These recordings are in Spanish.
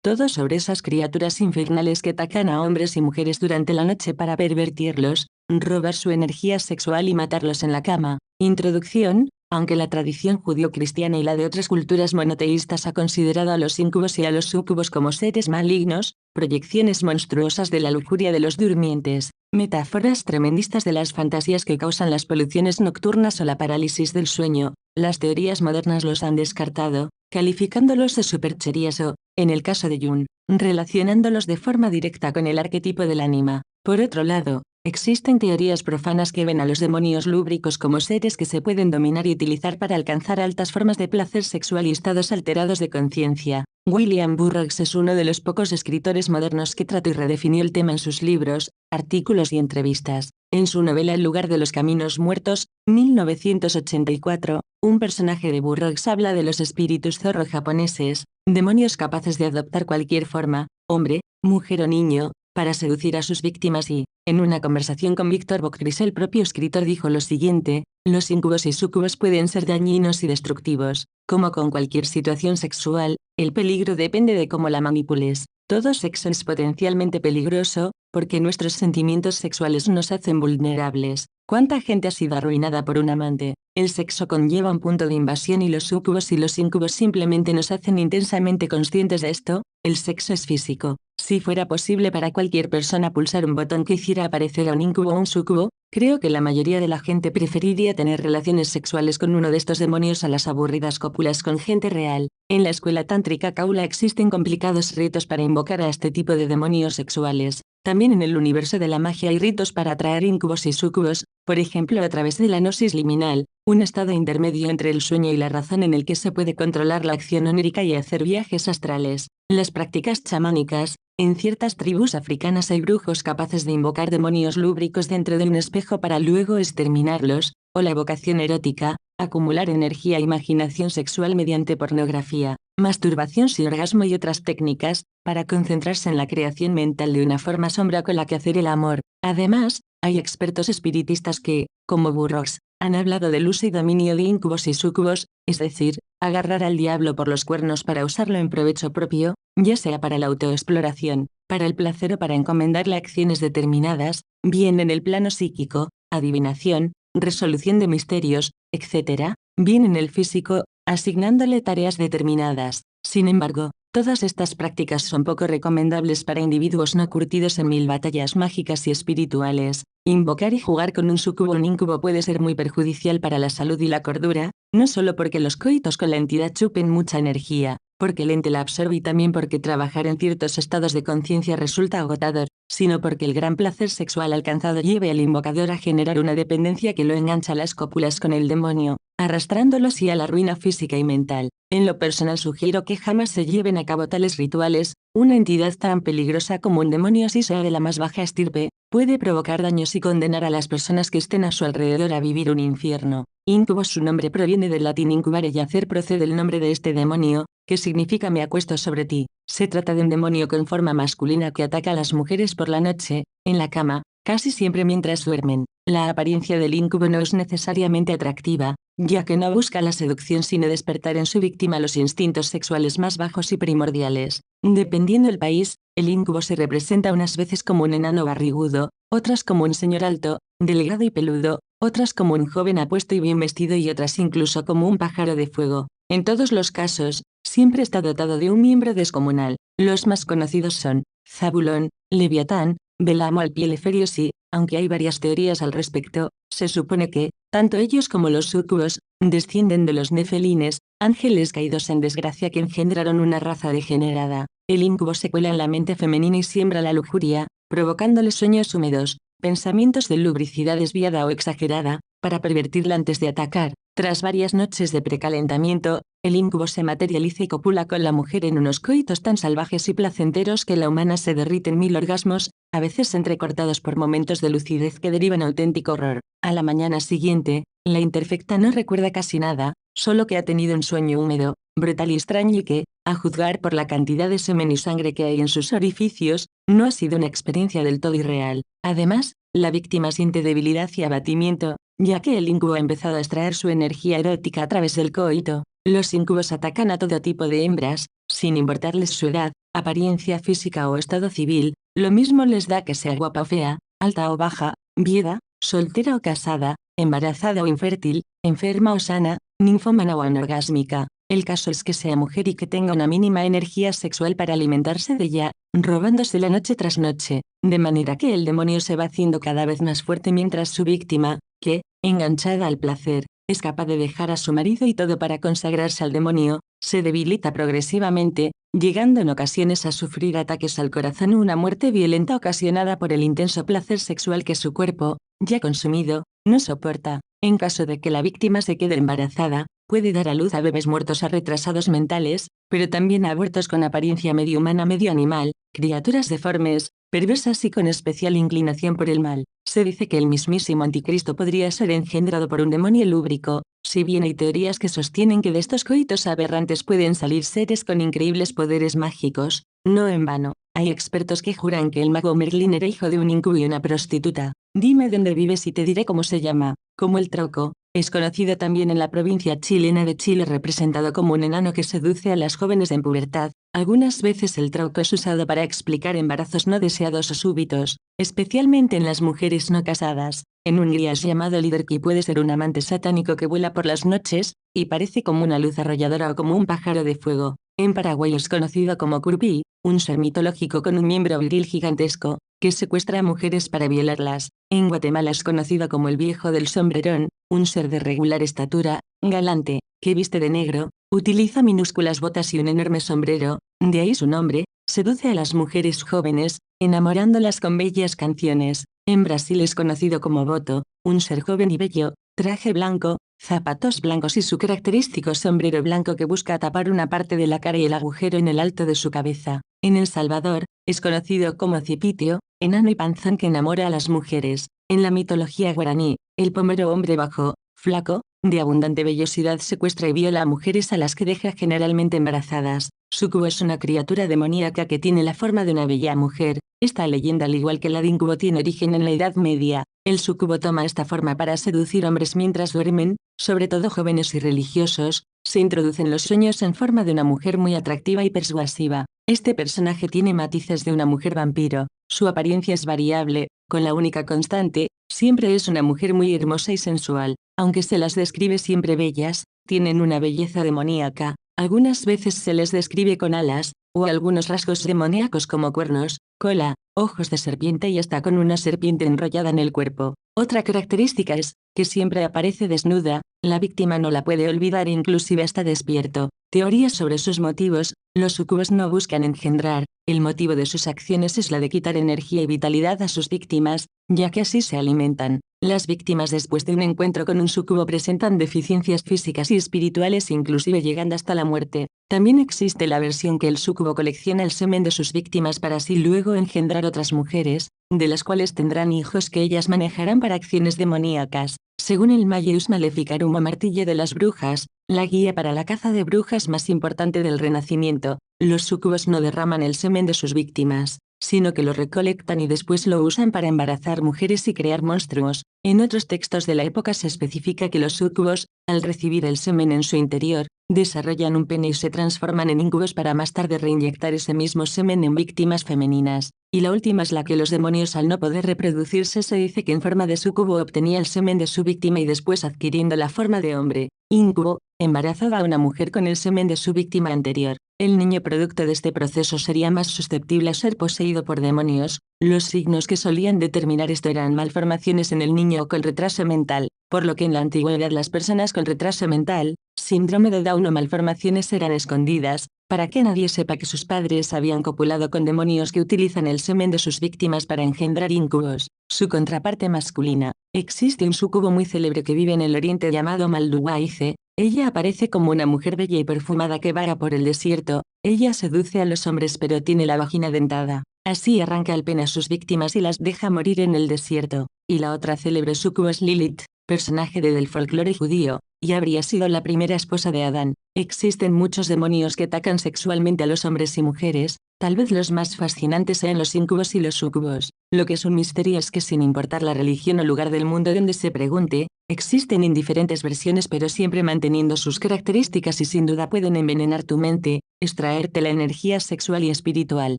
Todo sobre esas criaturas infernales que atacan a hombres y mujeres durante la noche para pervertirlos, robar su energía sexual y matarlos en la cama. Introducción. Aunque la tradición judío-cristiana y la de otras culturas monoteístas ha considerado a los incubos y a los súcubos como seres malignos, proyecciones monstruosas de la lujuria de los durmientes, metáforas tremendistas de las fantasías que causan las poluciones nocturnas o la parálisis del sueño, las teorías modernas los han descartado, calificándolos de supercherías o, en el caso de Jung, relacionándolos de forma directa con el arquetipo del ánima. Por otro lado, existen teorías profanas que ven a los demonios lúbricos como seres que se pueden dominar y utilizar para alcanzar altas formas de placer sexual y estados alterados de conciencia. William Burroughs es uno de los pocos escritores modernos que trató y redefinió el tema en sus libros, artículos y entrevistas. En su novela El lugar de los caminos muertos, 1984, un personaje de Burroughs habla de los espíritus zorro japoneses, demonios capaces de adoptar cualquier forma, hombre, mujer o niño, para seducir a sus víctimas y, en una conversación con Victor Bockris el propio escritor dijo lo siguiente: los incubos y súcubos pueden ser dañinos y destructivos. Como con cualquier situación sexual, el peligro depende de cómo la manipules. Todo sexo es potencialmente peligroso, porque nuestros sentimientos sexuales nos hacen vulnerables. ¿Cuánta gente ha sido arruinada por un amante? El sexo conlleva un punto de invasión y los súcubos y los incubos simplemente nos hacen intensamente conscientes de esto. El sexo es físico. Si fuera posible para cualquier persona pulsar un botón que hiciera aparecer a un incubo o un súcubo, creo que la mayoría de la gente preferiría tener relaciones sexuales con uno de estos demonios a las aburridas cópulas con gente real. En la escuela tántrica Kaula existen complicados ritos para invocar a este tipo de demonios sexuales. También en el universo de la magia hay ritos para atraer incubos y súcubos, por ejemplo a través de la gnosis liminal, un estado intermedio entre el sueño y la razón en el que se puede controlar la acción onírica y hacer viajes astrales. Las prácticas chamánicas. En ciertas tribus africanas hay brujos capaces de invocar demonios lúbricos dentro de un espejo para luego exterminarlos, o la evocación erótica, acumular energía e imaginación sexual mediante pornografía, masturbación sin orgasmo y otras técnicas, para concentrarse en la creación mental de una forma sombra con la que hacer el amor. Además, hay expertos espiritistas que, como Burroughs, han hablado del uso y dominio de incubos y súcubos, es decir, agarrar al diablo por los cuernos para usarlo en provecho propio, ya sea para la autoexploración, para el placer o para encomendarle acciones determinadas, bien en el plano psíquico, adivinación, resolución de misterios, etc., bien en el físico, asignándole tareas determinadas. Sin embargo, todas estas prácticas son poco recomendables para individuos no curtidos en mil batallas mágicas y espirituales. Invocar y jugar con un súcubo o un incubo puede ser muy perjudicial para la salud y la cordura, no solo porque los coitos con la entidad chupen mucha energía, porque el ente la absorbe y también porque trabajar en ciertos estados de conciencia resulta agotador, sino porque el gran placer sexual alcanzado lleve al invocador a generar una dependencia que lo engancha a las cópulas con el demonio, arrastrándolo así a la ruina física y mental. En lo personal sugiero que jamás se lleven a cabo tales rituales. Una entidad tan peligrosa como un demonio, si sea de la más baja estirpe, puede provocar daños y condenar a las personas que estén a su alrededor a vivir un infierno. Incubo, su nombre proviene del latín incubare y hacer, procede el nombre de este demonio, que significa me acuesto sobre ti. Se trata de un demonio con forma masculina que ataca a las mujeres por la noche, en la cama, casi siempre mientras duermen. La apariencia del incubo no es necesariamente atractiva, ya que no busca la seducción sino despertar en su víctima los instintos sexuales más bajos y primordiales. Dependiendo el país, el incubo se representa unas veces como un enano barrigudo, otras como un señor alto, delgado y peludo, otras como un joven apuesto y bien vestido y otras incluso como un pájaro de fuego. En todos los casos, siempre está dotado de un miembro descomunal. Los más conocidos son Zabulón, Leviatán, Belamo al pie Leferios y, aunque hay varias teorías al respecto, se supone que, tanto ellos como los súcubos, descienden de los nefelines, ángeles caídos en desgracia que engendraron una raza degenerada. El incubo se cuela en la mente femenina y siembra la lujuria, provocándole sueños húmedos, pensamientos de lubricidad desviada o exagerada, para pervertirla antes de atacar. Tras varias noches de precalentamiento, el incubo se materializa y copula con la mujer en unos coitos tan salvajes y placenteros que la humana se derrite en mil orgasmos, a veces entrecortados por momentos de lucidez que derivan auténtico horror. A la mañana siguiente, la imperfecta no recuerda casi nada, solo que ha tenido un sueño húmedo, brutal y extraño y que, a juzgar por la cantidad de semen y sangre que hay en sus orificios, no ha sido una experiencia del todo irreal. Además, la víctima siente debilidad y abatimiento, ya que el incubo ha empezado a extraer su energía erótica a través del coito. Los incubos atacan a todo tipo de hembras, sin importarles su edad, apariencia física o estado civil, lo mismo les da que sea guapa o fea, alta o baja, viuda, soltera o casada, embarazada o infértil, enferma o sana, ninfómana o anorgásmica. El caso es que sea mujer y que tenga una mínima energía sexual para alimentarse de ella, robándosela noche tras noche, de manera que el demonio se va haciendo cada vez más fuerte mientras su víctima, que, enganchada al placer, es capaz de dejar a su marido y todo para consagrarse al demonio, se debilita progresivamente, llegando en ocasiones a sufrir ataques al corazón o una muerte violenta ocasionada por el intenso placer sexual que su cuerpo, ya consumido, no soporta. En caso de que la víctima se quede embarazada, puede dar a luz a bebés muertos a retrasados mentales, pero también a abortos con apariencia medio humana medio animal, criaturas deformes, perversas y con especial inclinación por el mal. Se dice que el mismísimo anticristo podría ser engendrado por un demonio lúbrico, si bien hay teorías que sostienen que de estos coitos aberrantes pueden salir seres con increíbles poderes mágicos, no en vano. Hay expertos que juran que el mago Merlín era hijo de un incubo y una prostituta. Dime dónde vives y te diré cómo se llama. Como el Trauco, es conocido también en la provincia chilena de Chile, representado como un enano que seduce a las jóvenes en pubertad. Algunas veces el Trauco es usado para explicar embarazos no deseados o súbitos, especialmente en las mujeres no casadas. En Hungría es llamado Liderki, puede ser un amante satánico que vuela por las noches, y parece como una luz arrolladora o como un pájaro de fuego. En Paraguay es conocido como Curupí, un ser mitológico con un miembro viril gigantesco, que secuestra a mujeres para violarlas. En Guatemala es conocido como el viejo del sombrerón, un ser de regular estatura, galante, que viste de negro, utiliza minúsculas botas y un enorme sombrero, de ahí su nombre, seduce a las mujeres jóvenes, enamorándolas con bellas canciones. En Brasil es conocido como Boto, un ser joven y bello, traje blanco, zapatos blancos y su característico sombrero blanco que busca tapar una parte de la cara y el agujero en el alto de su cabeza. En El Salvador, es conocido como Cipitio, enano y panzón que enamora a las mujeres. En la mitología guaraní, el pomero hombre bajo, flaco, de abundante vellosidad secuestra y viola a mujeres a las que deja generalmente embarazadas. Sucubo es una criatura demoníaca que tiene la forma de una bella mujer. Esta leyenda, al igual que la de incubo, tiene origen en la Edad Media. El sucubo toma esta forma para seducir hombres mientras duermen, sobre todo jóvenes y religiosos. Se introduce en los sueños en forma de una mujer muy atractiva y persuasiva. Este personaje tiene matices de una mujer vampiro. Su apariencia es variable, con la única constante, siempre es una mujer muy hermosa y sensual. Aunque se las describe siempre bellas, tienen una belleza demoníaca. Algunas veces se les describe con alas, o algunos rasgos demoníacos como cuernos, cola, ojos de serpiente y hasta con una serpiente enrollada en el cuerpo. Otra característica es, que siempre aparece desnuda, la víctima no la puede olvidar inclusive hasta despierto. Teorías sobre sus motivos: los sucubos no buscan engendrar, el motivo de sus acciones es la de quitar energía y vitalidad a sus víctimas, ya que así se alimentan. Las víctimas después de un encuentro con un sucubo presentan deficiencias físicas y espirituales, inclusive llegando hasta la muerte. También existe la versión que el sucubo colecciona el semen de sus víctimas para así luego engendrar otras mujeres, de las cuales tendrán hijos que ellas manejarán para acciones demoníacas. Según el Malleus Maleficarum o martillo de las brujas, la guía para la caza de brujas más importante del Renacimiento, los sucubos no derraman el semen de sus víctimas, sino que lo recolectan y después lo usan para embarazar mujeres y crear monstruos. En otros textos de la época se especifica que los sucubos, al recibir el semen en su interior, desarrollan un pene y se transforman en incubos para más tarde reinyectar ese mismo semen en víctimas femeninas. Y la última es la que los demonios, al no poder reproducirse, se dice que en forma de sucubo obtenía el semen de su víctima y después, adquiriendo la forma de hombre, incubo, embarazaba a una mujer con el semen de su víctima anterior. El niño producto de este proceso sería más susceptible a ser poseído por demonios. Los signos que solían determinar esto eran malformaciones en el niño o con retraso mental, por lo que en la antigüedad las personas con retraso mental, síndrome de Down o malformaciones eran escondidas, para que nadie sepa que sus padres habían copulado con demonios que utilizan el semen de sus víctimas para engendrar incubos. Su contraparte masculina: existe un sucubo muy célebre que vive en el oriente llamado Malduwaize. Ella aparece como una mujer bella y perfumada que vaga por el desierto. Ella seduce a los hombres pero tiene la vagina dentada. Así arranca el pene a sus víctimas y las deja morir en el desierto. Y la otra célebre sucubo es Lilith, personaje del folclore judío, y habría sido la primera esposa de Adán. Existen muchos demonios que atacan sexualmente a los hombres y mujeres. Tal vez los más fascinantes sean los incubos y los sucubos. Lo que es un misterio es que, sin importar la religión o lugar del mundo donde se pregunte, existen en diferentes versiones pero siempre manteniendo sus características y sin duda pueden envenenar tu mente. extraerte la energía sexual y espiritual,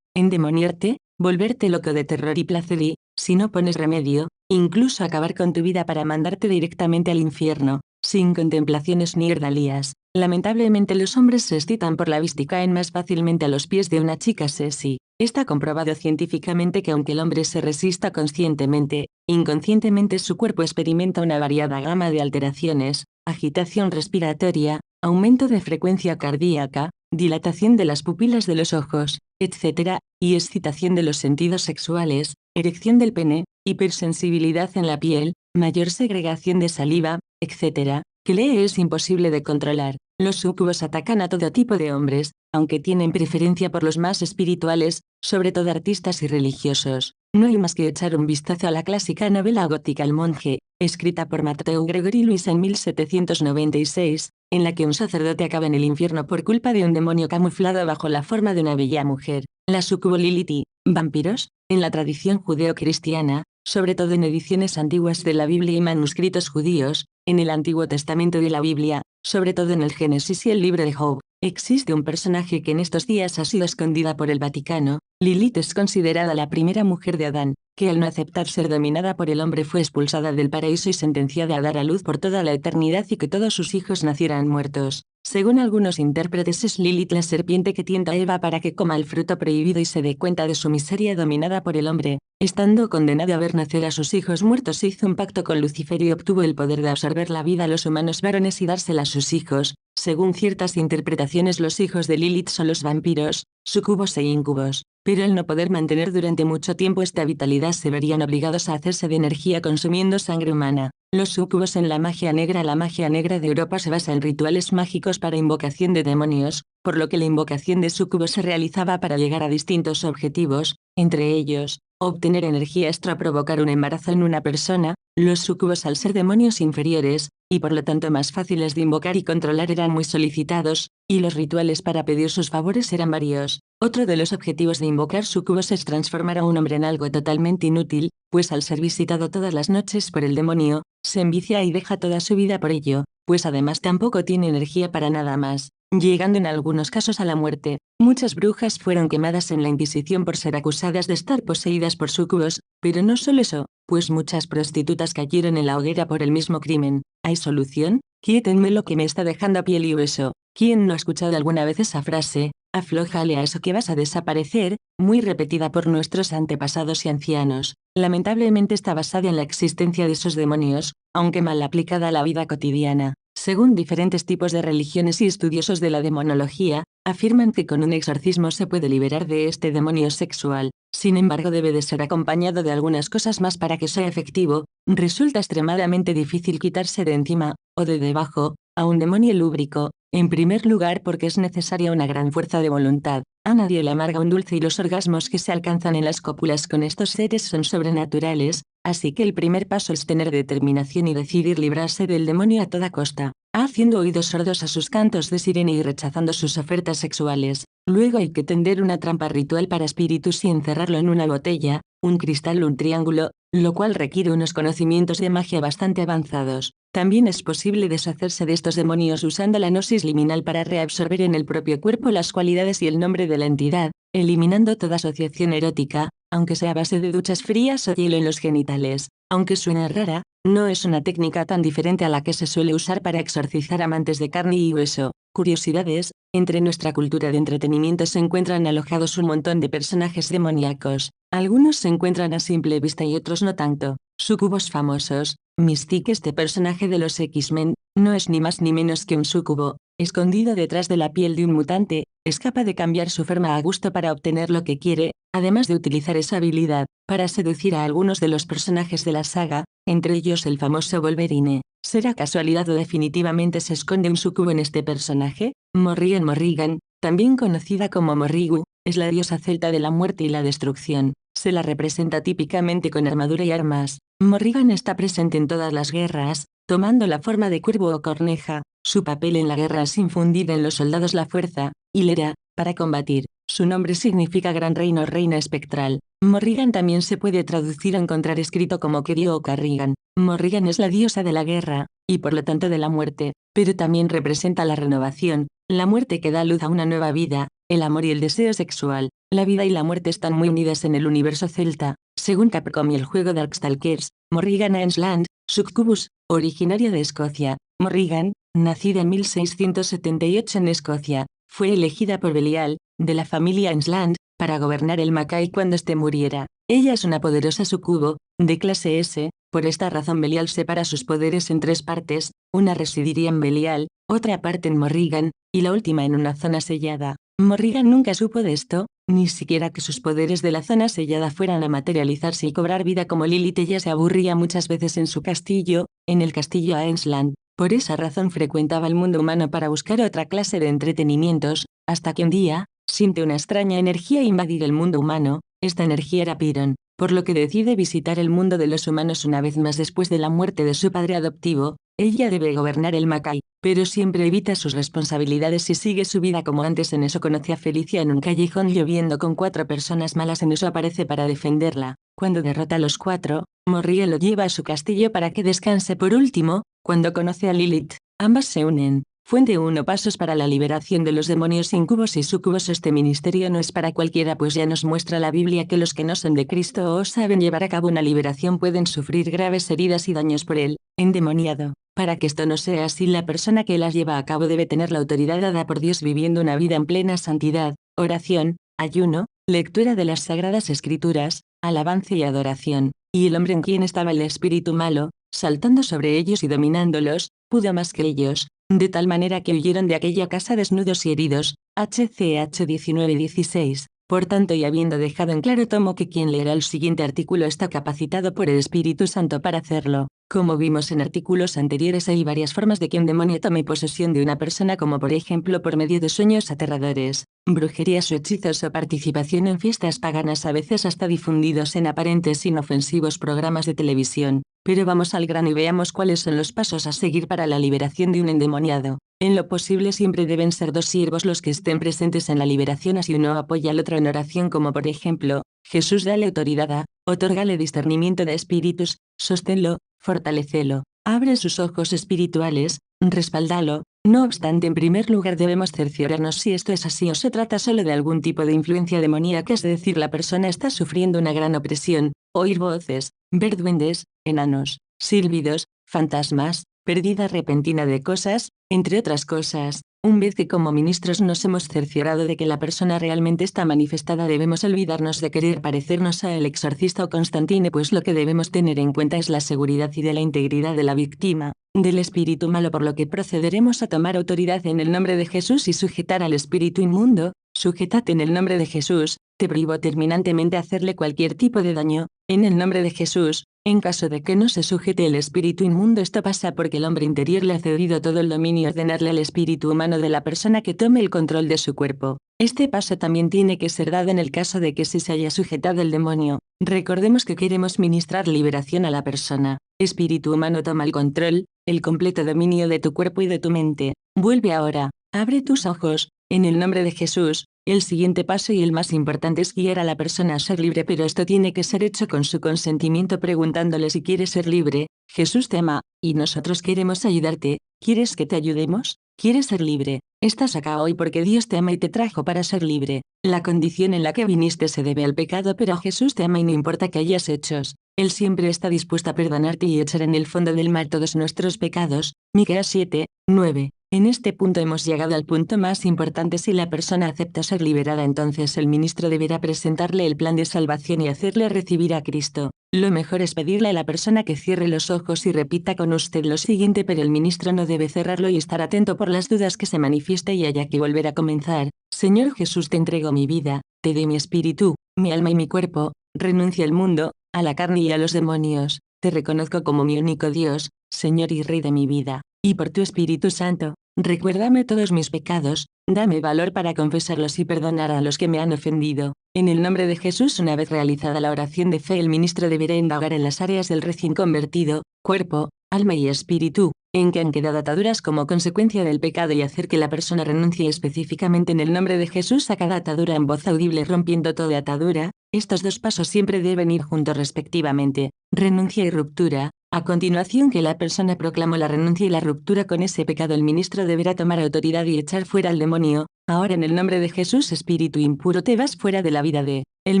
endemoniarte, volverte loco de terror y placer y, si no pones remedio, incluso acabar con tu vida para mandarte directamente al infierno, sin contemplaciones ni ordalías. Lamentablemente los hombres se excitan por la vista y caen más fácilmente a los pies de una chica sexy. Está comprobado científicamente que aunque el hombre se resista conscientemente, inconscientemente su cuerpo experimenta una variada gama de alteraciones, agitación respiratoria, aumento de frecuencia cardíaca, dilatación de las pupilas de los ojos, etc., y excitación de los sentidos sexuales, erección del pene, hipersensibilidad en la piel, mayor segregación de saliva, etc., que le es imposible de controlar. Los súcubos atacan a todo tipo de hombres, aunque tienen preferencia por los más espirituales, sobre todo artistas y religiosos. No hay más que echar un vistazo a la clásica novela gótica El monje, escrita por Matthew Gregory Lewis en 1796, en la que un sacerdote acaba en el infierno por culpa de un demonio camuflado bajo la forma de una bella mujer. La sucubo Lilith y vampiros, en la tradición judeo-cristiana, sobre todo en ediciones antiguas de la Biblia y manuscritos judíos, en el Antiguo Testamento de la Biblia, sobre todo en el Génesis y el libro de Job, existe un personaje que en estos días ha sido escondida por el Vaticano. Lilith es considerada la primera mujer de Adán, que al no aceptar ser dominada por el hombre fue expulsada del paraíso y sentenciada a dar a luz por toda la eternidad y que todos sus hijos nacieran muertos. Según algunos intérpretes es Lilith la serpiente que tienta a Eva para que coma el fruto prohibido y se dé cuenta de su miseria dominada por el hombre. Estando condenado a ver nacer a sus hijos muertos hizo un pacto con Lucifer y obtuvo el poder de absorber la vida a los humanos varones y dársela a sus hijos. Según ciertas interpretaciones los hijos de Lilith son los vampiros, sucubos e incubos, pero al no poder mantener durante mucho tiempo esta vitalidad se verían obligados a hacerse de energía consumiendo sangre humana. Los súcubos en la magia negra. La magia negra de Europa se basa en rituales mágicos para invocación de demonios, por lo que la invocación de súcubos se realizaba para llegar a distintos objetivos, entre ellos, obtener energía extra, provocar un embarazo en una persona. Los súcubos al ser demonios inferiores, y por lo tanto más fáciles de invocar y controlar eran muy solicitados, y los rituales para pedir sus favores eran varios. Otro de los objetivos de invocar súcubos es transformar a un hombre en algo totalmente inútil, pues al ser visitado todas las noches por el demonio, se envicia y deja toda su vida por ello, pues además tampoco tiene energía para nada más, llegando en algunos casos a la muerte. Muchas brujas fueron quemadas en la Inquisición por ser acusadas de estar poseídas por súcubos, pero no solo eso, pues muchas prostitutas cayeron en la hoguera por el mismo crimen. ¿Hay solución? Quítenme lo que me está dejando a piel y hueso. ¿Quién no ha escuchado alguna vez esa frase? Aflójale a eso que vas a desaparecer, muy repetida por nuestros antepasados y ancianos. Lamentablemente está basada en la existencia de esos demonios, aunque mal aplicada a la vida cotidiana. Según diferentes tipos de religiones y estudiosos de la demonología, afirman que con un exorcismo se puede liberar de este demonio sexual. Sin embargo, debe de ser acompañado de algunas cosas más para que sea efectivo. Resulta extremadamente difícil quitarse de encima, o de debajo, a un demonio lúbrico, en primer lugar porque es necesaria una gran fuerza de voluntad. A nadie le amarga un dulce y los orgasmos que se alcanzan en las cópulas con estos seres son sobrenaturales, así que el primer paso es tener determinación y decidir librarse del demonio a toda costa, haciendo oídos sordos a sus cantos de sirena y rechazando sus ofertas sexuales. Luego hay que tender una trampa ritual para espíritus y encerrarlo en una botella, un cristal o un triángulo, lo cual requiere unos conocimientos de magia bastante avanzados. También es posible deshacerse de estos demonios usando la gnosis liminal para reabsorber en el propio cuerpo las cualidades y el nombre de la entidad, eliminando toda asociación erótica, aunque sea a base de duchas frías o hielo en los genitales. Aunque suene rara, no es una técnica tan diferente a la que se suele usar para exorcizar amantes de carne y hueso. Curiosidades: entre nuestra cultura de entretenimiento se encuentran alojados un montón de personajes demoníacos. Algunos se encuentran a simple vista y otros no tanto. Súcubos famosos. Mystique, este personaje de los X-Men, no es ni más ni menos que un súcubo, escondido detrás de la piel de un mutante, es capaz de cambiar su forma a gusto para obtener lo que quiere, además de utilizar esa habilidad para seducir a algunos de los personajes de la saga, entre ellos el famoso Wolverine. ¿Será casualidad o definitivamente se esconde un súcubo en este personaje? Morrigan, también conocida como Morrigu, es la diosa celta de la muerte y la destrucción. Se la representa típicamente con armadura y armas. Morrigan está presente en todas las guerras, tomando la forma de cuervo o corneja. Su papel en la guerra es infundir en los soldados la fuerza, hilera, para combatir. Su nombre significa gran reino o reina espectral. Morrigan también se puede traducir o encontrar escrito como Kerio o Carrigan. Morrigan es la diosa de la guerra, y por lo tanto de la muerte, pero también representa la renovación, la muerte que da luz a una nueva vida, el amor y el deseo sexual. La vida y la muerte están muy unidas en el universo celta, según Capcom y el juego Darkstalkers. Morrigan Ainsland, succubus, originaria de Escocia. Morrigan, nacida en 1678 en Escocia, fue elegida por Belial, de la familia Ainsland, para gobernar el Mackay cuando éste muriera. Ella es una poderosa sucubo, de clase S, por esta razón Belial separa sus poderes en 3 partes, una residiría en Belial, otra parte en Morrigan, y la última en una zona sellada. Morrigan nunca supo de esto, ni siquiera que sus poderes de la zona sellada fueran a materializarse y cobrar vida como Lilith. Ella se aburría muchas veces en su castillo, en el castillo Ainsland. Por esa razón frecuentaba el mundo humano para buscar otra clase de entretenimientos, hasta que un día, siente una extraña energía invadir el mundo humano. Esta energía era Piron, por lo que decide visitar el mundo de los humanos una vez más después de la muerte de su padre adoptivo. Ella debe gobernar el Mackay, pero siempre evita sus responsabilidades y sigue su vida como antes. En eso conoce a Felicia en un callejón lloviendo con 4 personas malas. En eso aparece para defenderla. Cuando derrota a los 4, Morrigan lo lleva a su castillo para que descanse. Por último, cuando conoce a Lilith, ambas se unen. Fuente 1. Pasos para la liberación de los demonios incubos y sucubos. Este ministerio no es para cualquiera, pues ya nos muestra la Biblia que los que no son de Cristo o saben llevar a cabo una liberación pueden sufrir graves heridas y daños por el endemoniado. Para que esto no sea así, la persona que las lleva a cabo debe tener la autoridad dada por Dios, viviendo una vida en plena santidad, oración, ayuno, lectura de las Sagradas Escrituras, alabanza y adoración. Y el hombre en quien estaba el espíritu malo, saltando sobre ellos y dominándolos, pudo más que ellos, de tal manera que huyeron de aquella casa desnudos y heridos. HCH 19:16. Por tanto, y habiendo dejado en claro tomo que quien leerá el siguiente artículo está capacitado por el Espíritu Santo para hacerlo. Como vimos en artículos anteriores, hay varias formas de que un demonio tome posesión de una persona, como por ejemplo por medio de sueños aterradores, brujerías o hechizos, o participación en fiestas paganas, a veces hasta difundidos en aparentes inofensivos programas de televisión. Pero vamos al grano y veamos cuáles son los pasos a seguir para la liberación de un endemoniado. En lo posible siempre deben ser 2 siervos los que estén presentes en la liberación, así uno apoya al otro en oración, como por ejemplo, Jesús, dale autoridad a, otórgale discernimiento de espíritus, sosténlo, fortalecelo, abre sus ojos espirituales, respáldalo. No obstante, en primer lugar debemos cerciorarnos si esto es así o se trata solo de algún tipo de influencia demoníaca, es decir, la persona está sufriendo una gran opresión, oír voces, ver duendes, enanos, silbidos, fantasmas, pérdida repentina de cosas, entre otras cosas. Una vez que como ministros nos hemos cerciorado de que la persona realmente está manifestada, debemos olvidarnos de querer parecernos a el exorcista o Constantine, pues lo que debemos tener en cuenta es la seguridad y de la integridad de la víctima, del espíritu malo, por lo que procederemos a tomar autoridad en el nombre de Jesús y sujetar al espíritu inmundo. Sujétate en el nombre de Jesús. Te prohíbo terminantemente hacerle cualquier tipo de daño, en el nombre de Jesús. En caso de que no se sujete el espíritu inmundo, esto pasa porque el hombre interior le ha cedido todo el dominio y ordenarle al espíritu humano de la persona que tome el control de su cuerpo. Este paso también tiene que ser dado en el caso de que sí se haya sujetado el demonio. Recordemos que queremos ministrar liberación a la persona. Espíritu humano, toma el control, el completo dominio de tu cuerpo y de tu mente. Vuelve ahora, abre tus ojos, en el nombre de Jesús. El siguiente paso y el más importante es guiar a la persona a ser libre, pero esto tiene que ser hecho con su consentimiento, preguntándole si quiere ser libre. Jesús te ama, y nosotros queremos ayudarte. ¿Quieres que te ayudemos? ¿Quieres ser libre? Estás acá hoy porque Dios te ama y te trajo para ser libre. La condición en la que viniste se debe al pecado, pero Jesús te ama y no importa que hayas hecho. Él siempre está dispuesto a perdonarte y echar en el fondo del mar todos nuestros pecados. Miqueas 7:9. En este punto hemos llegado al punto más importante. Si la persona acepta ser liberada, entonces el ministro deberá presentarle el plan de salvación y hacerle recibir a Cristo. Lo mejor es pedirle a la persona que cierre los ojos y repita con usted lo siguiente, pero el ministro no debe cerrarlo y estar atento por las dudas que se manifieste y haya que volver a comenzar. Señor Jesús, te entrego mi vida, te doy mi espíritu, mi alma y mi cuerpo. Renuncio al mundo, a la carne y a los demonios. Te reconozco como mi único Dios, Señor y Rey de mi vida. Y por tu Espíritu Santo, recuérdame todos mis pecados, dame valor para confesarlos y perdonar a los que me han ofendido. En el nombre de Jesús, una vez realizada la oración de fe, el ministro deberá indagar en las áreas del recién convertido, cuerpo, alma y espíritu, en que han quedado ataduras como consecuencia del pecado, y hacer que la persona renuncie específicamente en el nombre de Jesús a cada atadura en voz audible, rompiendo toda atadura. Estos 2 pasos siempre deben ir juntos respectivamente. Renuncia y ruptura. A continuación que la persona proclamó la renuncia y la ruptura con ese pecado, el ministro deberá tomar autoridad y echar fuera al demonio. Ahora en el nombre de Jesús, espíritu impuro, te vas fuera de la vida de... El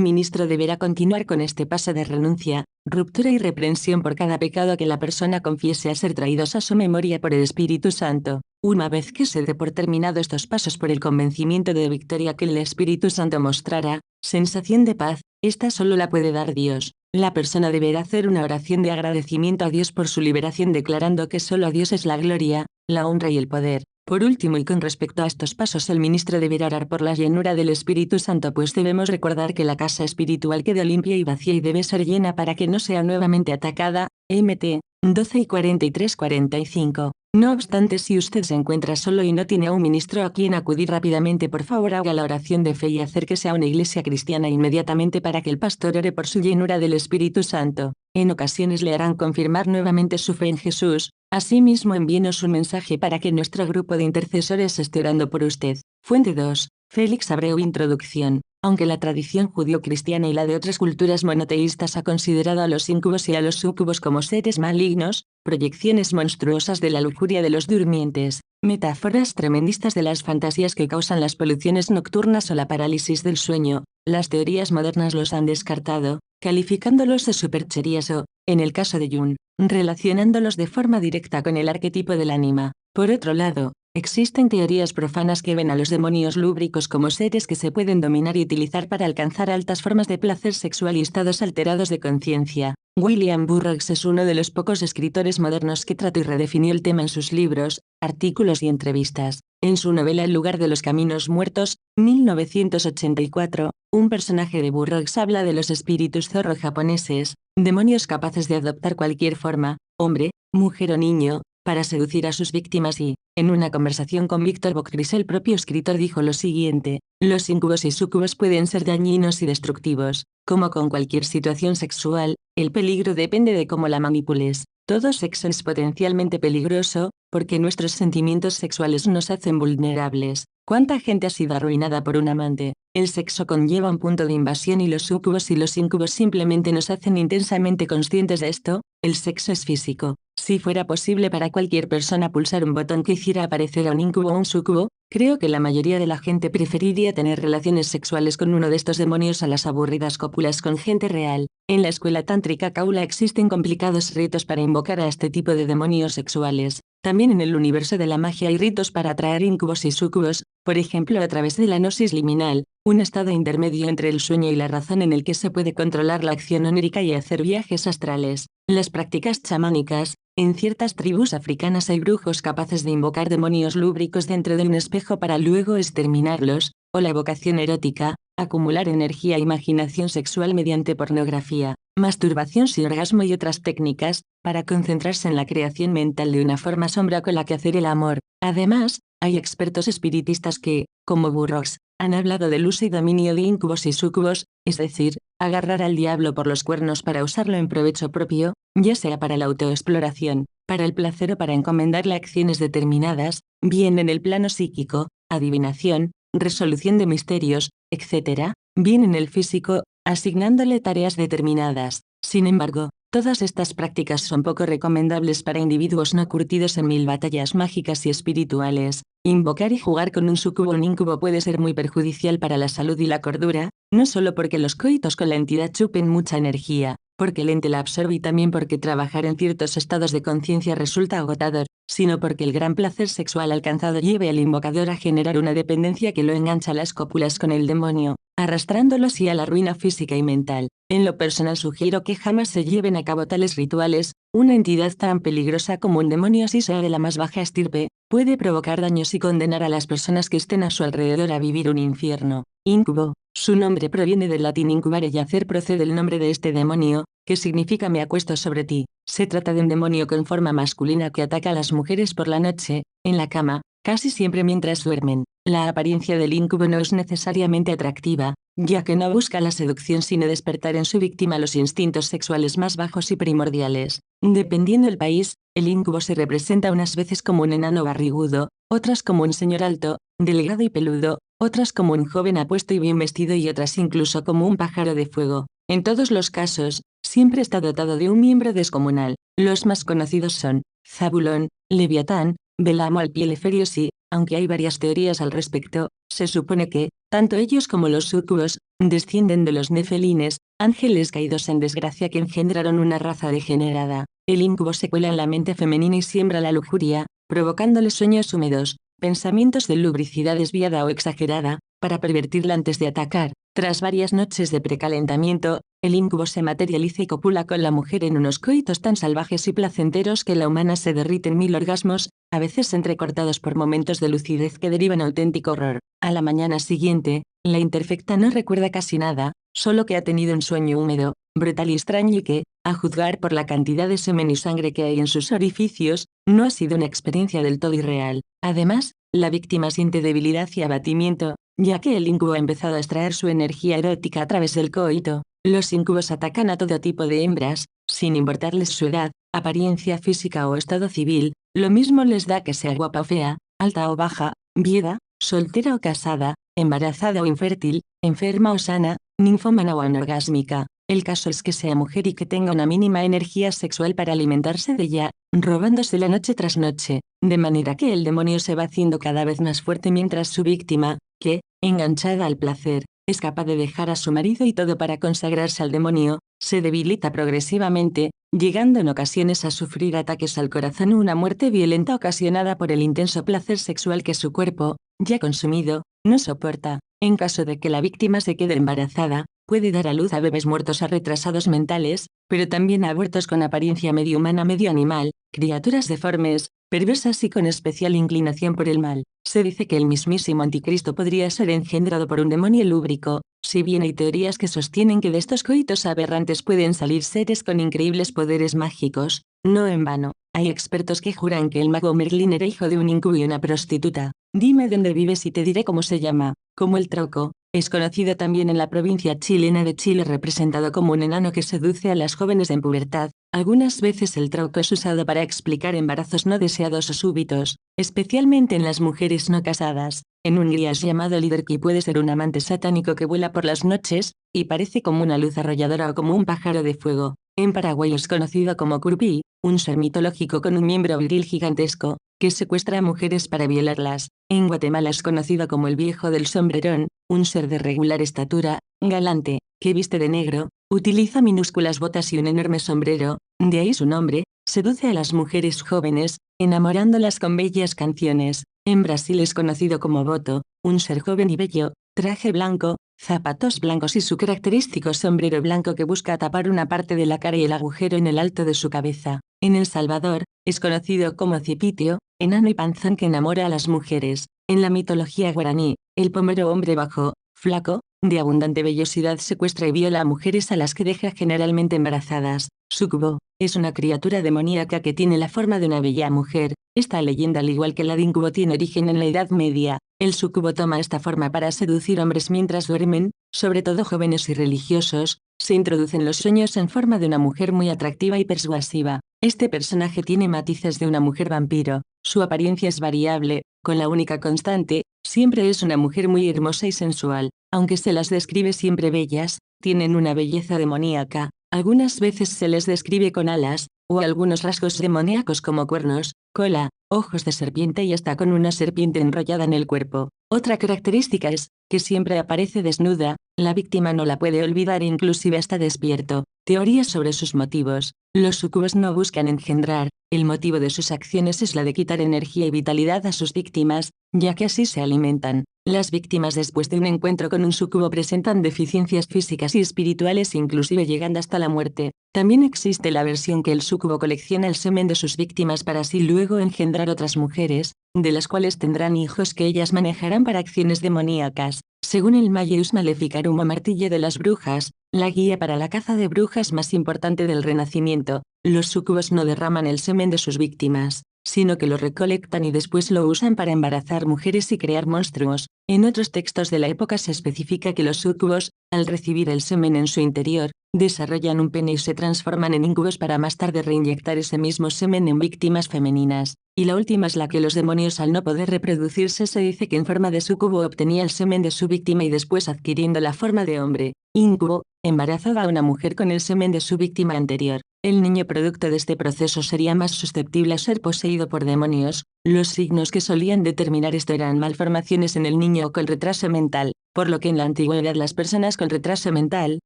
ministro deberá continuar con este paso de renuncia, ruptura y reprensión por cada pecado que la persona confiese a ser traídos a su memoria por el Espíritu Santo. Una vez que se dé por terminado estos pasos por el convencimiento de victoria que el Espíritu Santo mostrará, sensación de paz, esta solo la puede dar Dios. La persona deberá hacer una oración de agradecimiento a Dios por su liberación, declarando que solo a Dios es la gloria, la honra y el poder. Por último, y con respecto a estos pasos, el ministro deberá orar por la llenura del Espíritu Santo, pues debemos recordar que la casa espiritual quedó limpia y vacía y debe ser llena para que no sea nuevamente atacada. Mt. 12 y 43-45. No obstante, si usted se encuentra solo y no tiene a un ministro a quien acudir rápidamente, por favor haga la oración de fe y acérquese a una iglesia cristiana inmediatamente para que el pastor ore por su llenura del Espíritu Santo. En ocasiones le harán confirmar nuevamente su fe en Jesús. Asimismo, envíenos un mensaje para que nuestro grupo de intercesores esté orando por usted. Fuente 2. Félix Abreu. Introducción. Aunque la tradición judío-cristiana y la de otras culturas monoteístas ha considerado a los incubos y a los súcubos como seres malignos, proyecciones monstruosas de la lujuria de los durmientes, metáforas tremendistas de las fantasías que causan las poluciones nocturnas o la parálisis del sueño, las teorías modernas los han descartado, calificándolos de supercherías o, en el caso de Jung, relacionándolos de forma directa con el arquetipo del ánima. Por otro lado, existen teorías profanas que ven a los demonios lúbricos como seres que se pueden dominar y utilizar para alcanzar altas formas de placer sexual y estados alterados de conciencia. William Burroughs es uno de los pocos escritores modernos que trató y redefinió el tema en sus libros, artículos y entrevistas. En su novela El lugar de los caminos muertos, 1984, un personaje de Burroughs habla de los espíritus zorro japoneses, demonios capaces de adoptar cualquier forma, hombre, mujer o niño, para seducir a sus víctimas y, en una conversación con Víctor Bockris, el propio escritor dijo lo siguiente: los incubos y súcubos pueden ser dañinos y destructivos. Como con cualquier situación sexual, el peligro depende de cómo la manipules. Todo sexo es potencialmente peligroso, porque nuestros sentimientos sexuales nos hacen vulnerables. ¿Cuánta gente ha sido arruinada por un amante? El sexo conlleva un punto de invasión y los súcubos y los incubos simplemente nos hacen intensamente conscientes de esto. El sexo es físico. Si fuera posible para cualquier persona pulsar un botón que hiciera aparecer a un incubo o un súcubo, creo que la mayoría de la gente preferiría tener relaciones sexuales con uno de estos demonios a las aburridas cópulas con gente real. En la escuela tántrica Kaula existen complicados ritos para invocar a este tipo de demonios sexuales. También en el universo de la magia hay ritos para atraer incubos y súcubos, por ejemplo a través de la gnosis liminal, un estado intermedio entre el sueño y la razón en el que se puede controlar la acción onírica y hacer viajes astrales. Las prácticas chamánicas. En ciertas tribus africanas hay brujos capaces de invocar demonios lúbricos dentro de un espejo para luego exterminarlos, o la evocación erótica, acumular energía e imaginación sexual mediante pornografía, masturbación sin orgasmo y otras técnicas, para concentrarse en la creación mental de una forma sombra con la que hacer el amor. Además, hay expertos espiritistas que, como Burroughs, han hablado del uso y dominio de incubos y súcubos, es decir, agarrar al diablo por los cuernos para usarlo en provecho propio, ya sea para la autoexploración, para el placer o para encomendarle acciones determinadas, bien en el plano psíquico, adivinación, resolución de misterios, etc., bien en el físico, asignándole tareas determinadas. Sin embargo, todas estas prácticas son poco recomendables para individuos no curtidos en 1000 batallas mágicas y espirituales. Invocar y jugar con un sucubo o un incubo puede ser muy perjudicial para la salud y la cordura, no solo porque los coitos con la entidad chupen mucha energía, porque el ente la absorbe y también porque trabajar en ciertos estados de conciencia resulta agotador, sino porque el gran placer sexual alcanzado lleve al invocador a generar una dependencia que lo engancha a las cópulas con el demonio, arrastrándolo así a la ruina física y mental. En lo personal sugiero que jamás se lleven a cabo tales rituales. Una entidad tan peligrosa como un demonio, así sea de la más baja estirpe, puede provocar daños y condenar a las personas que estén a su alrededor a vivir un infierno. Incubo. Su nombre proviene del latín incubare y hacer, procede el nombre de este demonio, que significa me acuesto sobre ti. Se trata de un demonio con forma masculina que ataca a las mujeres por la noche, en la cama, casi siempre mientras duermen. La apariencia del incubo no es necesariamente atractiva, ya que no busca la seducción sino despertar en su víctima los instintos sexuales más bajos y primordiales. Dependiendo del país, el incubo se representa unas veces como un enano barrigudo, otras como un señor alto, delgado y peludo, otras como un joven apuesto y bien vestido y otras incluso como un pájaro de fuego. En todos los casos, siempre está dotado de un miembro descomunal. Los más conocidos son Zabulón, Leviatán, Belamo Alpieleferios y, aunque hay varias teorías al respecto, se supone que, tanto ellos como los súcubos, descienden de los nefelines, ángeles caídos en desgracia que engendraron una raza degenerada. El incubo se cuela en la mente femenina y siembra la lujuria, provocándole sueños húmedos, pensamientos de lubricidad desviada o exagerada, para pervertirla antes de atacar. Tras varias noches de precalentamiento, el incubo se materializa y copula con la mujer en unos coitos tan salvajes y placenteros que la humana se derrite en 1000 orgasmos, a veces entrecortados por momentos de lucidez que derivan auténtico horror. A la mañana siguiente, la imperfecta no recuerda casi nada, solo que ha tenido un sueño húmedo, brutal y extraño y que, a juzgar por la cantidad de semen y sangre que hay en sus orificios, no ha sido una experiencia del todo irreal. Además, la víctima siente debilidad y abatimiento, ya que el incubo ha empezado a extraer su energía erótica a través del coito. Los incubos atacan a todo tipo de hembras, sin importarles su edad, apariencia física o estado civil, lo mismo les da que sea guapa o fea, alta o baja, viuda, soltera o casada, embarazada o infértil, enferma o sana, ninfómana o anorgásmica. El caso es que sea mujer y que tenga una mínima energía sexual para alimentarse de ella, robándosela noche tras noche, de manera que el demonio se va haciendo cada vez más fuerte mientras su víctima, que, enganchada al placer, es capaz de dejar a su marido y todo para consagrarse al demonio, se debilita progresivamente, llegando en ocasiones a sufrir ataques al corazón o una muerte violenta ocasionada por el intenso placer sexual que su cuerpo, ya consumido, no soporta. En caso de que la víctima se quede embarazada, puede dar a luz a bebés muertos a retrasados mentales, pero también a abortos con apariencia medio humana medio animal, criaturas deformes, perversas y con especial inclinación por el mal. Se dice que el mismísimo anticristo podría ser engendrado por un demonio lúbrico, si bien hay teorías que sostienen que de estos coitos aberrantes pueden salir seres con increíbles poderes mágicos. No en vano, hay expertos que juran que el mago Merlín era hijo de un incubo y una prostituta. Dime dónde vives y te diré cómo se llama. Como el trauco, es conocido también en la provincia chilena de Chile, representado como un enano que seduce a las jóvenes en pubertad. Algunas veces el trauco es usado para explicar embarazos no deseados o súbitos, especialmente en las mujeres no casadas. En Hungría es llamado líder, que puede ser un amante satánico que vuela por las noches, y parece como una luz arrolladora o como un pájaro de fuego. En Paraguay es conocido como curupí, un ser mitológico con un miembro viril gigantesco, que secuestra a mujeres para violarlas. En Guatemala es conocido como el viejo del sombrerón, un ser de regular estatura, galante, que viste de negro, utiliza minúsculas botas y un enorme sombrero, de ahí su nombre, seduce a las mujeres jóvenes, enamorándolas con bellas canciones. En Brasil es conocido como Boto, un ser joven y bello, traje blanco, zapatos blancos y su característico sombrero blanco que busca tapar una parte de la cara y el agujero en el alto de su cabeza. En El Salvador, es conocido como Cipitio, enano y panzón que enamora a las mujeres. En la mitología guaraní, el pomero hombre bajo, flaco, de abundante vellosidad secuestra y viola a mujeres a las que deja generalmente embarazadas. Sucubo, es una criatura demoníaca que tiene la forma de una bella mujer. Esta leyenda, al igual que la de incubo, tiene origen en la Edad Media. El sucubo toma esta forma para seducir hombres mientras duermen, sobre todo jóvenes y religiosos. Se introduce en los sueños en forma de una mujer muy atractiva y persuasiva. Este personaje tiene matices de una mujer vampiro. Su apariencia es variable, con la única constante, siempre es una mujer muy hermosa y sensual. Aunque se las describe siempre bellas, tienen una belleza demoníaca. Algunas veces se les describe con alas, o algunos rasgos demoníacos como cuernos, cola, ojos de serpiente y hasta con una serpiente enrollada en el cuerpo. Otra característica es, que siempre aparece desnuda, la víctima no la puede olvidar inclusive hasta despierto. Teorías sobre sus motivos. Los sucubos no buscan engendrar, el motivo de sus acciones es la de quitar energía y vitalidad a sus víctimas, ya que así se alimentan. Las víctimas después de un encuentro con un sucubo presentan deficiencias físicas y espirituales, inclusive llegando hasta la muerte. También existe la versión que el sucubo colecciona el semen de sus víctimas para así luego engendrar otras mujeres, de las cuales tendrán hijos que ellas manejarán para acciones demoníacas. Según el Malleus Maleficarum o martillo de las brujas, la guía para la caza de brujas más importante del Renacimiento, los sucubos no derraman el semen de sus víctimas, sino que lo recolectan y después lo usan para embarazar mujeres y crear monstruos. En otros textos de la época se especifica que los sucubos, al recibir el semen en su interior, desarrollan un pene y se transforman en incubos para más tarde reinyectar ese mismo semen en víctimas femeninas. Y la última es la que los demonios, al no poder reproducirse, se dice que en forma de sucubo obtenía el semen de su víctima y después, adquiriendo la forma de hombre, incubo, embarazaba a una mujer con el semen de su víctima anterior. El niño producto de este proceso sería más susceptible a ser poseído por demonios. Los signos que solían determinar esto eran malformaciones en el niño o con retraso mental, por lo que en la antigüedad las personas con retraso mental,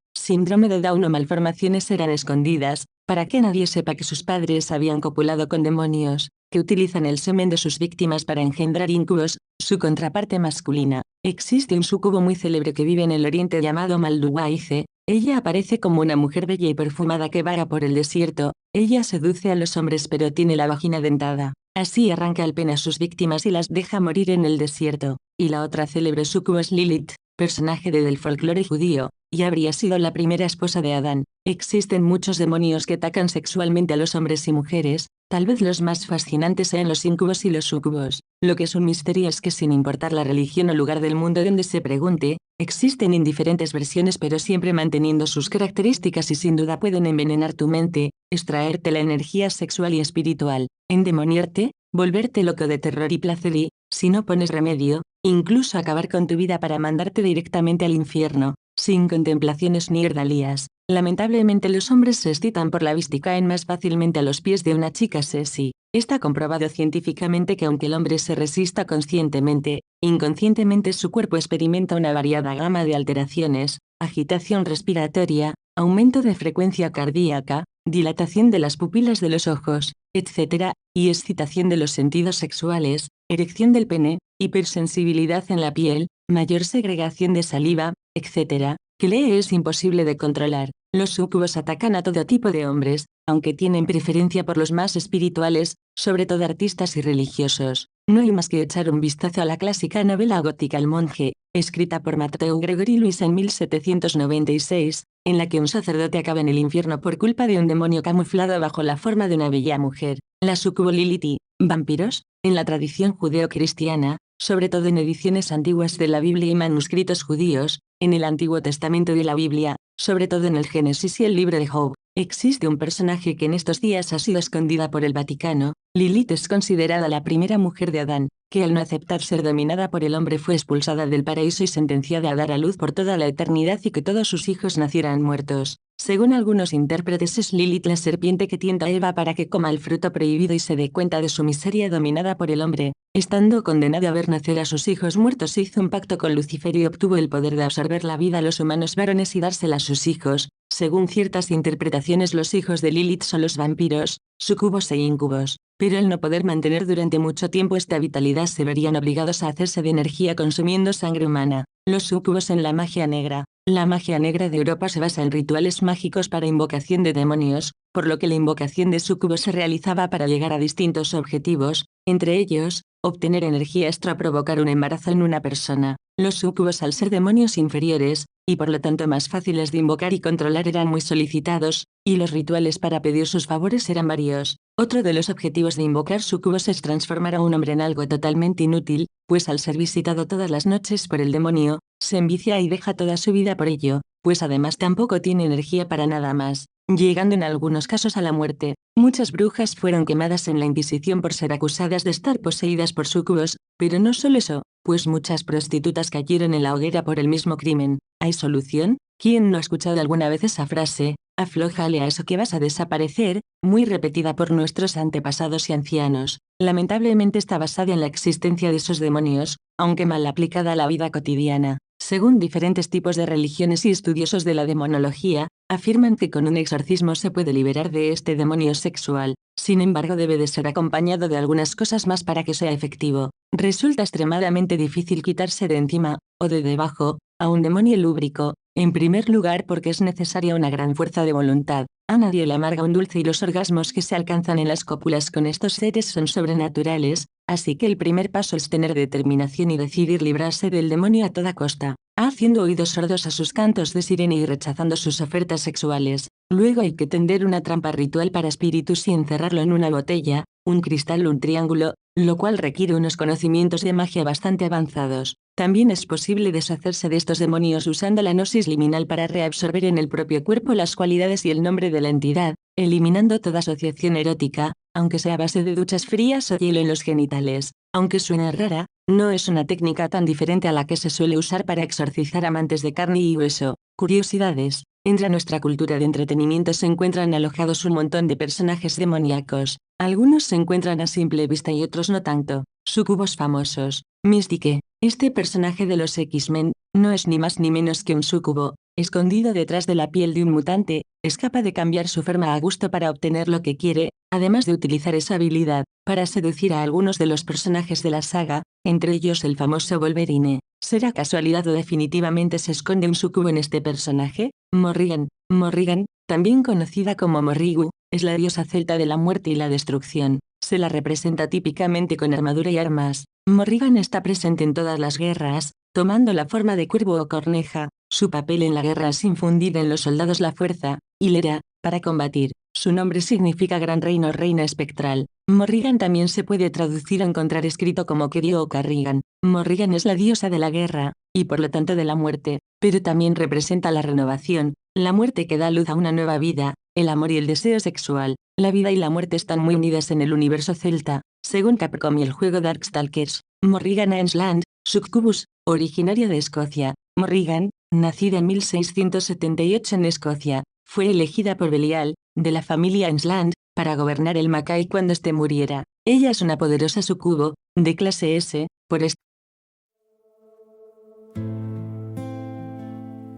síndrome de Down o malformaciones eran escondidas, para que nadie sepa que sus padres habían copulado con demonios, que utilizan el semen de sus víctimas para engendrar incubos, su contraparte masculina. Existe un súcubo muy célebre que vive en el oriente llamado Malduwaize. Ella aparece como una mujer bella y perfumada que vaga por el desierto. Ella seduce a los hombres pero tiene la vagina dentada. Así arranca el pene a sus víctimas y las deja morir en el desierto. Y la otra célebre súcubo es Lilith, personaje del folclore judío, y habría sido la primera esposa de Adán. Existen muchos demonios que atacan sexualmente a los hombres y mujeres. Tal vez los más fascinantes sean los incubos y los súcubos. Lo que es un misterio es que, sin importar la religión o lugar del mundo donde se pregunte, existen en diferentes versiones pero siempre manteniendo sus características y sin duda pueden envenenar tu mente, extraerte la energía sexual y espiritual, endemoniarte, volverte loco de terror y placer y, si no pones remedio, incluso acabar con tu vida para mandarte directamente al infierno, sin contemplaciones ni ordalías. Lamentablemente los hombres se excitan por la vista y caen más fácilmente a los pies de una chica sexy. Está comprobado científicamente que aunque el hombre se resista conscientemente, inconscientemente su cuerpo experimenta una variada gama de alteraciones: agitación respiratoria, aumento de frecuencia cardíaca, dilatación de las pupilas de los ojos, etc., y excitación de los sentidos sexuales, erección del pene, hipersensibilidad en la piel, mayor segregación de saliva, etc., que le es imposible de controlar. Los súcubos atacan a todo tipo de hombres, aunque tienen preferencia por los más espirituales, sobre todo artistas y religiosos. No hay más que echar un vistazo a la clásica novela gótica El monje, escrita por Matthew Gregory Lewis en 1796, en la que un sacerdote acaba en el infierno por culpa de un demonio camuflado bajo la forma de una bella mujer. La sucubo Lilith y vampiros, en la tradición judeo-cristiana, sobre todo en ediciones antiguas de la Biblia y manuscritos judíos, en el Antiguo Testamento de la Biblia, sobre todo en el Génesis y el libro de Job, existe un personaje que en estos días ha sido escondida por el Vaticano. Lilith es considerada la primera mujer de Adán, que al no aceptar ser dominada por el hombre fue expulsada del paraíso y sentenciada a dar a luz por toda la eternidad y que todos sus hijos nacieran muertos. Según algunos intérpretes, es Lilith la serpiente que tienta a Eva para que coma el fruto prohibido y se dé cuenta de su miseria dominada por el hombre. Estando condenado a ver nacer a sus hijos muertos, hizo un pacto con Lucifer y obtuvo el poder de absorber la vida a los humanos varones y dársela a sus hijos. Según ciertas interpretaciones, los hijos de Lilith son los vampiros, sucubos e incubos. Pero al no poder mantener durante mucho tiempo esta vitalidad, se verían obligados a hacerse de energía consumiendo sangre humana. Los súcubos en la magia negra. La magia negra de Europa se basa en rituales mágicos para invocación de demonios, por lo que la invocación de súcubos se realizaba para llegar a distintos objetivos, entre ellos, obtener energía extra o provocar un embarazo en una persona. Los súcubos, al ser demonios inferiores, y por lo tanto más fáciles de invocar y controlar, eran muy solicitados, y los rituales para pedir sus favores eran varios. Otro de los objetivos de invocar súcubos es transformar a un hombre en algo totalmente inútil, pues al ser visitado todas las noches por el demonio, se envicia y deja toda su vida por ello, pues además tampoco tiene energía para nada más, llegando en algunos casos a la muerte. Muchas brujas fueron quemadas en la Inquisición por ser acusadas de estar poseídas por súcubos, pero no solo eso, pues muchas prostitutas cayeron en la hoguera por el mismo crimen. ¿Hay solución? ¿Quién no ha escuchado alguna vez esa frase? Aflójale a eso que vas a desaparecer, muy repetida por nuestros antepasados y ancianos. Lamentablemente está basada en la existencia de esos demonios, aunque mal aplicada a la vida cotidiana. Según diferentes tipos de religiones y estudiosos de la demonología, afirman que con un exorcismo se puede liberar de este demonio sexual. Sin embargo, debe de ser acompañado de algunas cosas más para que sea efectivo. Resulta extremadamente difícil quitarse de encima, o de debajo, a un demonio lúbrico, en primer lugar porque es necesaria una gran fuerza de voluntad. A nadie le amarga un dulce y los orgasmos que se alcanzan en las cópulas con estos seres son sobrenaturales, así que el primer paso es tener determinación y decidir librarse del demonio a toda costa, haciendo oídos sordos a sus cantos de sirena y rechazando sus ofertas sexuales. Luego hay que tender una trampa ritual para espíritus y encerrarlo en una botella, un cristal o un triángulo, lo cual requiere unos conocimientos de magia bastante avanzados. También es posible deshacerse de estos demonios usando la gnosis liminal para reabsorber en el propio cuerpo las cualidades y el nombre de la entidad, eliminando toda asociación erótica, aunque sea a base de duchas frías o hielo en los genitales. Aunque suene rara, no es una técnica tan diferente a la que se suele usar para exorcizar amantes de carne y hueso. Curiosidades. Entre nuestra cultura de entretenimiento se encuentran alojados un montón de personajes demoníacos. Algunos se encuentran a simple vista y otros no tanto. Sucubos famosos. Mystique. Este personaje de los X-Men no es ni más ni menos que un súcubo, escondido detrás de la piel de un mutante, es capaz de cambiar su forma a gusto para obtener lo que quiere, además de utilizar esa habilidad para seducir a algunos de los personajes de la saga, entre ellos el famoso Wolverine. ¿Será casualidad o definitivamente se esconde un súcubo en este personaje? Morrigan. Morrigan, también conocida como Morrigu, es la diosa celta de la muerte y la destrucción. Se la representa típicamente con armadura y armas. Morrigan está presente en todas las guerras, tomando la forma de cuervo o corneja. Su papel en la guerra es infundir en los soldados la fuerza, hilera, para combatir. Su nombre significa gran reino o reina espectral. Morrigan también se puede traducir o encontrar escrito como Kerio o Carrigan. Morrigan es la diosa de la guerra, y por lo tanto de la muerte, pero también representa la renovación, la muerte que da luz a una nueva vida, el amor y el deseo sexual. La vida y la muerte están muy unidas en el universo celta, según Capcom y el juego Darkstalkers. Morrigan Ainsland, Succubus, originaria de Escocia. Morrigan, nacida en 1678 en Escocia, fue elegida por Belial, de la familia Ainsland, para gobernar el Mackay cuando este muriera. Ella es una poderosa sucubo, de clase S, por esto.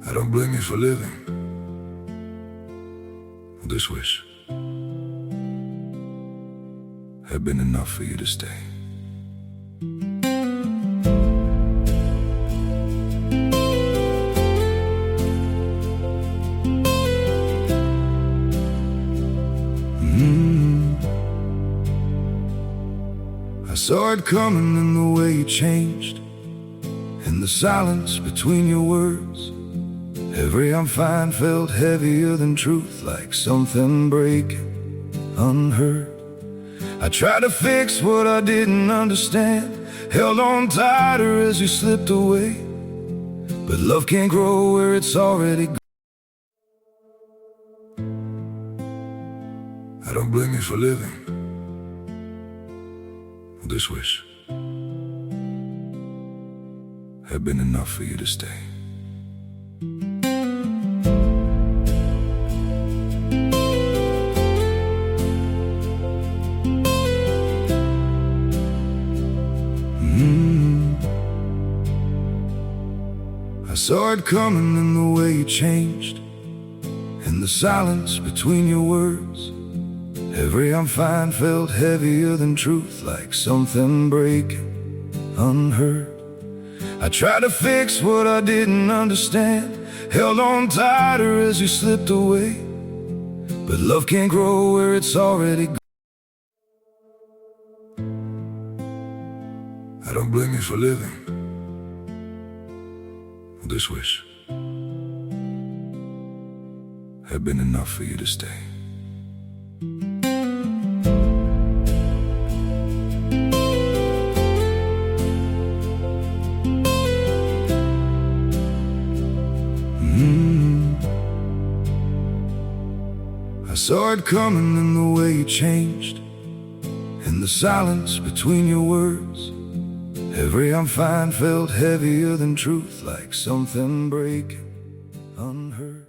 I don't blame you for living this wish had been enough for you to stay. I saw it coming in the way you changed, in the silence between your words. Every I'm fine felt heavier than truth, like something breaking unheard. I tried to fix what I didn't understand, held on tighter as you slipped away. But love can't grow where it's already gone. I don't blame you for living this wish had been enough for you to stay. I saw it coming in the way you changed, in the silence between your words. Every I'm fine felt heavier than truth, like something breaking unheard. I tried to fix what I didn't understand, held on tighter as you slipped away. But love can't grow where it's already gone. I don't blame you for living this wish had been enough for you to stay. I saw it coming in the way you changed, in the silence between your words. Every I'm fine felt heavier than truth, like something breaking unheard.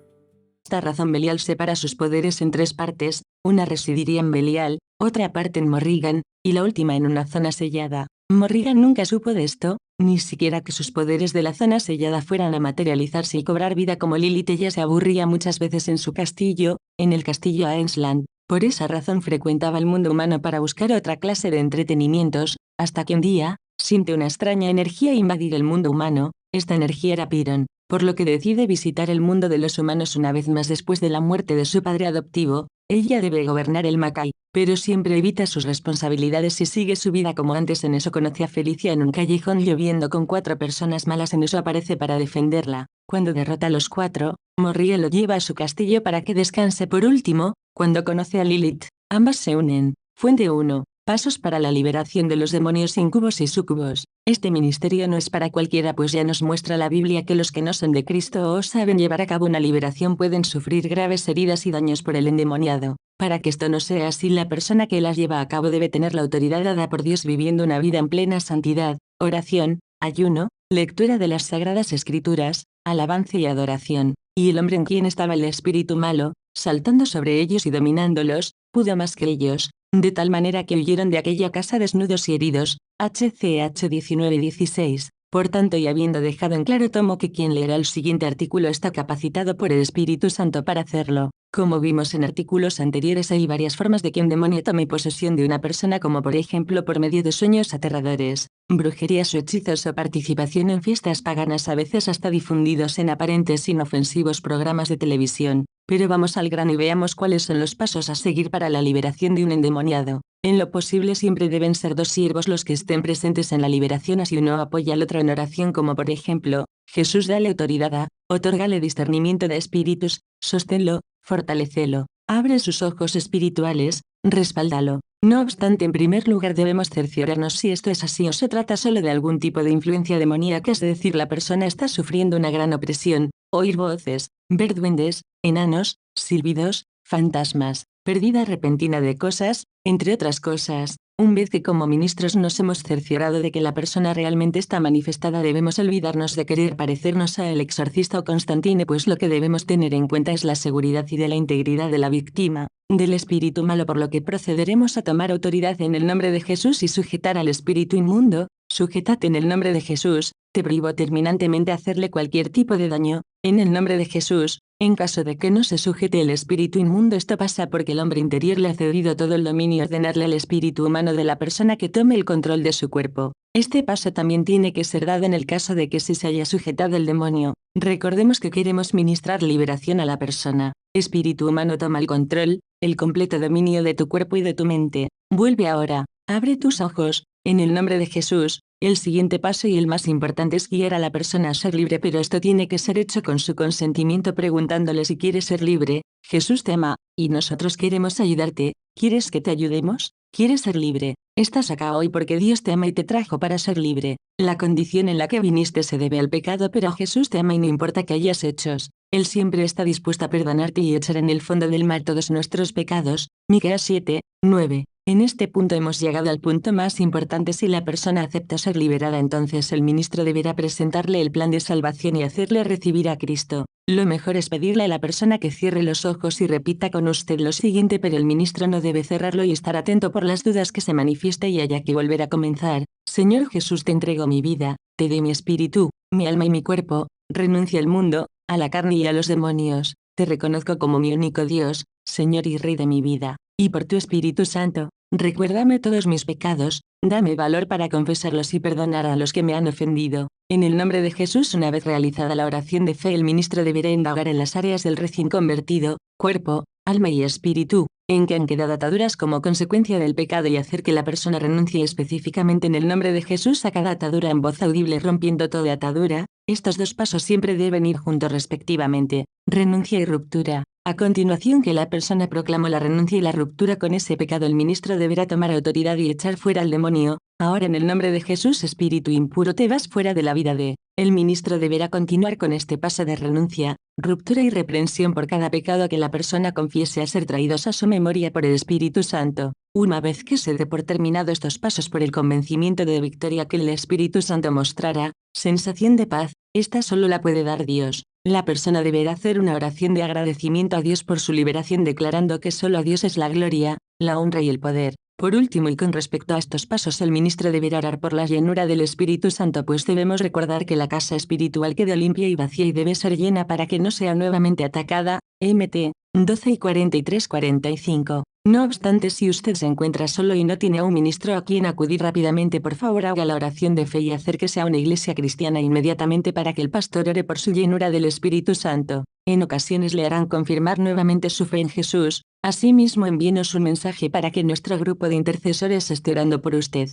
Esta razón Belial separa sus poderes en tres partes, una residiría en Belial, otra parte en Morrigan, y la última en una zona sellada. Morrigan nunca supo de esto, ni siquiera que sus poderes de la zona sellada fueran a materializarse y cobrar vida como Lilith. Ella se aburría muchas veces en su castillo, en el castillo Ainsland. Por esa razón frecuentaba el mundo humano para buscar otra clase de entretenimientos, hasta que un día, siente una extraña energía invadir el mundo humano. Esta energía era Piron, por lo que decide visitar el mundo de los humanos una vez más después de la muerte de su padre adoptivo. Ella debe gobernar el Mackay, pero siempre evita sus responsabilidades y sigue su vida como antes. En eso conoce a Felicia en un callejón lloviendo con 4 personas malas. En eso aparece para defenderla. Cuando derrota a los 4, Morrigan lo lleva a su castillo para que descanse. Por último, cuando conoce a Lilith, ambas se unen. Fuente 1. Pasos para la liberación de los demonios incubos y súcubos. Este ministerio no es para cualquiera, pues ya nos muestra la Biblia que los que no son de Cristo o saben llevar a cabo una liberación pueden sufrir graves heridas y daños por el endemoniado. Para que esto no sea así, la persona que las lleva a cabo debe tener la autoridad dada por Dios viviendo una vida en plena santidad, oración, ayuno, lectura de las Sagradas Escrituras, alabanza y adoración. Y el hombre en quien estaba el espíritu malo, saltando sobre ellos y dominándolos, pudo más que ellos, de tal manera que huyeron de aquella casa desnudos y heridos. HCH 19:16. Por tanto, y habiendo dejado en claro tomo que quien leerá el siguiente artículo está capacitado por el Espíritu Santo para hacerlo. Como vimos en artículos anteriores, hay varias formas de que un demonio tome posesión de una persona, como por ejemplo por medio de sueños aterradores, brujerías o hechizos o participación en fiestas paganas, a veces hasta difundidos en aparentes inofensivos programas de televisión. Pero vamos al grano y veamos cuáles son los pasos a seguir para la liberación de un endemoniado. En lo posible siempre deben ser dos siervos los que estén presentes en la liberación, así uno apoya al otro en oración, como por ejemplo, Jesús, dale autoridad a, otórgale discernimiento de espíritus, sosténlo, fortalecelo, abre sus ojos espirituales, respáldalo. No obstante, en primer lugar debemos cerciorarnos si esto es así o se trata solo de algún tipo de influencia demoníaca, es decir, la persona está sufriendo una gran opresión, oír voces, ver duendes, enanos, silbidos, fantasmas, pérdida repentina de cosas, entre otras cosas. Una vez que como ministros nos hemos cerciorado de que la persona realmente está manifestada, debemos olvidarnos de querer parecernos a el exorcista o Constantine, pues lo que debemos tener en cuenta es la seguridad y de la integridad de la víctima, del espíritu malo, por lo que procederemos a tomar autoridad en el nombre de Jesús y sujetar al espíritu inmundo. Sujétate en el nombre de Jesús, te prohíbo terminantemente hacerle cualquier tipo de daño, en el nombre de Jesús. En caso de que no se sujete el espíritu inmundo, esto pasa porque el hombre interior le ha cedido todo el dominio y ordenarle al espíritu humano de la persona que tome el control de su cuerpo. Este paso también tiene que ser dado en el caso de que sí se haya sujetado el demonio. Recordemos que queremos ministrar liberación a la persona. Espíritu humano, toma el control, el completo dominio de tu cuerpo y de tu mente. Vuelve ahora, abre tus ojos, en el nombre de Jesús. El siguiente paso y el más importante es guiar a la persona a ser libre, pero esto tiene que ser hecho con su consentimiento, preguntándole si quiere ser libre. Jesús te ama, y nosotros queremos ayudarte. ¿Quieres que te ayudemos? ¿Quieres ser libre? Estás acá hoy porque Dios te ama y te trajo para ser libre. La condición en la que viniste se debe al pecado, pero Jesús te ama y no importa que hayas hechos. Él siempre está dispuesto a perdonarte y echar en el fondo del mar todos nuestros pecados. Miqueas 7:9. En este punto hemos llegado al punto más importante. Si la persona acepta ser liberada, entonces el ministro deberá presentarle el plan de salvación y hacerle recibir a Cristo. Lo mejor es pedirle a la persona que cierre los ojos y repita con usted lo siguiente, pero el ministro no debe cerrarlo y estar atento por las dudas que se manifieste y haya que volver a comenzar. Señor Jesús, te entrego mi vida, te doy mi espíritu, mi alma y mi cuerpo, renuncio al mundo, a la carne y a los demonios. Te reconozco como mi único Dios, Señor y Rey de mi vida. Y por tu Espíritu Santo, recuérdame todos mis pecados, dame valor para confesarlos y perdonar a los que me han ofendido. En el nombre de Jesús, una vez realizada la oración de fe, el ministro deberá indagar en las áreas del recién convertido, cuerpo, alma y espíritu, en que han quedado ataduras como consecuencia del pecado, y hacer que la persona renuncie específicamente en el nombre de Jesús a cada atadura en voz audible, rompiendo toda atadura. Estos dos pasos siempre deben ir juntos respectivamente, renuncia y ruptura. A continuación que la persona proclamó la renuncia y la ruptura con ese pecado, el ministro deberá tomar autoridad y echar fuera al demonio. Ahora, en el nombre de Jesús, espíritu impuro, te vas fuera de la vida de... El ministro deberá continuar con este paso de renuncia, ruptura y reprensión por cada pecado que la persona confiese a ser traídos a su memoria por el Espíritu Santo. Una vez que se dé por terminado estos pasos por el convencimiento de victoria que el Espíritu Santo mostrará, sensación de paz, esta solo la puede dar Dios. La persona deberá hacer una oración de agradecimiento a Dios por su liberación, declarando que solo a Dios es la gloria, la honra y el poder. Por último, y con respecto a estos pasos, el ministro deberá orar por la llenura del Espíritu Santo, pues debemos recordar que la casa espiritual quedó limpia y vacía y debe ser llena para que no sea nuevamente atacada. Mt. 12:43-45. No obstante, si usted se encuentra solo y no tiene a un ministro a quien acudir rápidamente, por favor haga la oración de fe y acérquese a una iglesia cristiana inmediatamente para que el pastor ore por su llenura del Espíritu Santo. En ocasiones le harán confirmar nuevamente su fe en Jesús. Asimismo, envíenos un mensaje para que nuestro grupo de intercesores esté orando por usted.